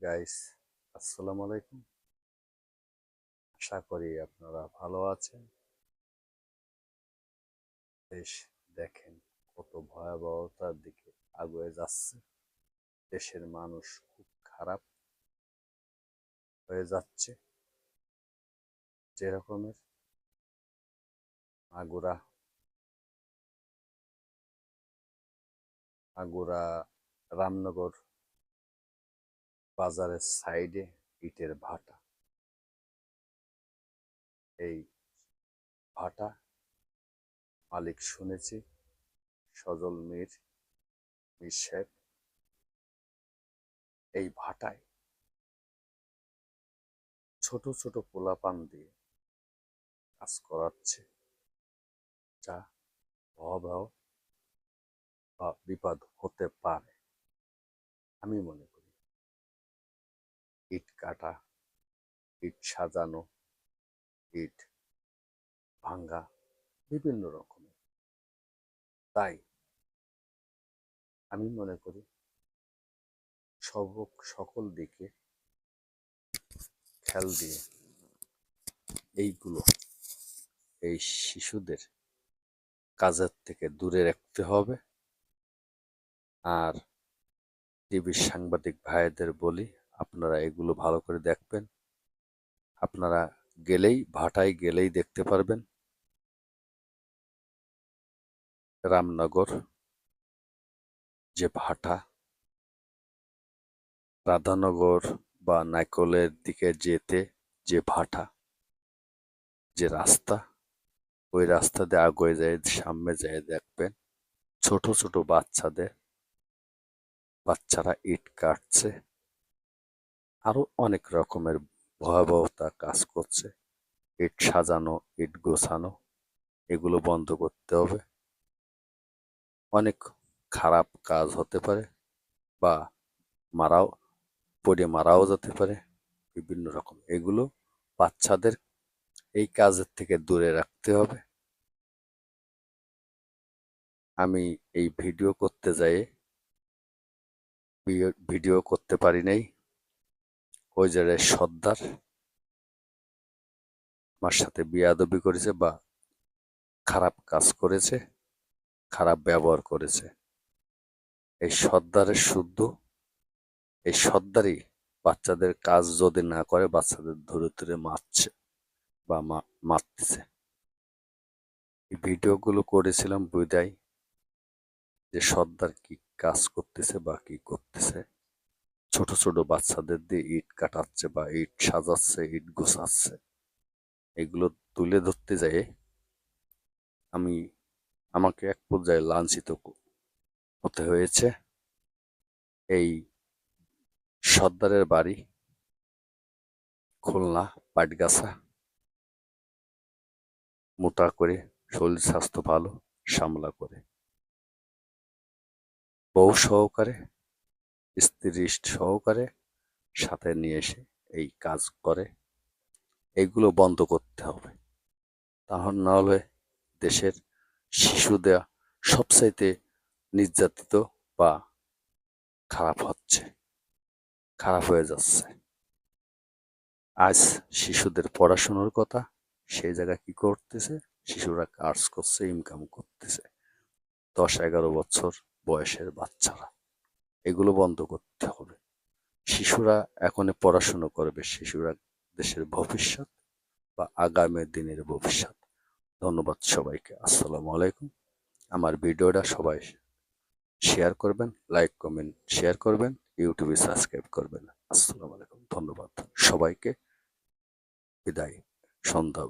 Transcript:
Guys, আসসালামু আলাইকুম। আশা করি আপনারা ভালো আছেন। দেশ দেখেন কত ভয়াবহতার দিকে আগুয়ে যাচ্ছে। দেশের মানুষ খুব খারাপ হয়ে যাচ্ছে। যে রকমের আগুরা আগুরা রামনগর বাজারের সাইডে ইটের ভাটা। এই ভাটা মালিক শুনেছি সজল মীর সাহেব। এই ভাটায় ছোট ছোট পোলাপান দিয়ে কাজ করাচ্ছে, যা ভয়াবহ বা বিপদ হতে পারে। আমি মনে করি ইট কাটা, ইট সাজানো, ইট ভাঙ্গা বিভিন্ন রকমের। তাই আমি মনে করি সকল দিকে খেয়াল দিয়ে এই শিশুদের কাজের থেকে দূরে রাখতে হবে। আর টিভির সাংবাদিক ভাইদের বলি, আপনারা এগুলো ভালো করে দেখবেন। আপনারা ভাটায় গেলেই দেখতে পারবেন রামনগর যে ভাটা, রাধানগর বা নাইকলের দিকে যেতে যে ভাটা, যে রাস্তা, ওই রাস্তা দিয়ে আগুয়ে যায়, সামনে যায় দেখবেন ছোট ছোট বাচ্চারা ইট কাটছে, আরো অনেক রকমের ভয়াবহতা কাজ করছে। ইট সাজানো, ইট গোছানো, এগুলো বন্ধ করতে হবে। অনেক খারাপ কাজ হতে পারে বা মারাও মারাও যেতে পারে বিভিন্ন রকম। এগুলো বাচ্চাদের এই কাজের থেকে দূরে রাখতে হবে। আমি এই ভিডিও করতে পারি নাই। ওই জায়গায় সর্দার আমার সাথে বেয়াদবি করেছে বা খারাপ কাজ করেছে, খারাপ ব্যবহার করেছে। এই সর্দারই বাচ্চাদের কাজ যদি না করে বাচ্চাদের ধরে ধরে মারছে বা মারতেছে। এই ভিডিওগুলো করেছিলাম বুঝাই যে সর্দার কি কাজ করতেছে বা কি করতেছে। ছোট ছোট বাচ্চাদের দিয়ে ইট কাটাচ্ছে বা ইট সাজাচ্ছে, ইট গোছাচ্ছে। এগুলো তুলে ধরতে যেয়ে আমাকে এক পর্যায়ে লাঞ্ছিত হতে হয়েছে। এই সর্দারের বাড়ি খুলনা পাটগাছা। মোটা করে, শরীর স্বাস্থ্য ভালো, সামলা করে, বউ সহকারে, স্ত্রী সহকারে সাথে নিয়ে এসে এই কাজ করে। এগুলো বন্ধ করতে হবে। তাহলে না হলে দেশের শিশুদের সবচাইতে নির্যাতিত বা খারাপ হয়ে যাচ্ছে। আজ শিশুদের পড়াশোনার কথা, সেই জায়গায় কি করতেছে, শিশুরা কাজ করছে, ইনকাম করতেছে, 10-11 বছর বয়সের বাচ্চারা। এগুলো বন্ধ করতে হবে। শিশুরা এখন পড়াশোনা করবে, শিশুরা দেশের ভবিষ্যৎ বা আগামী দিনের ভবিষ্যৎ। ধন্যবাদ সবাইকে। আসসালামু আলাইকুম। আমার ভিডিওটা সবাই শেয়ার করবেন, লাইক কমেন্ট শেয়ার করবেন, ইউটিউবে সাবস্ক্রাইব করবেন। আসসালামু আলাইকুম। ধন্যবাদ সবাইকে। বিদায়। সন্ধ্যা।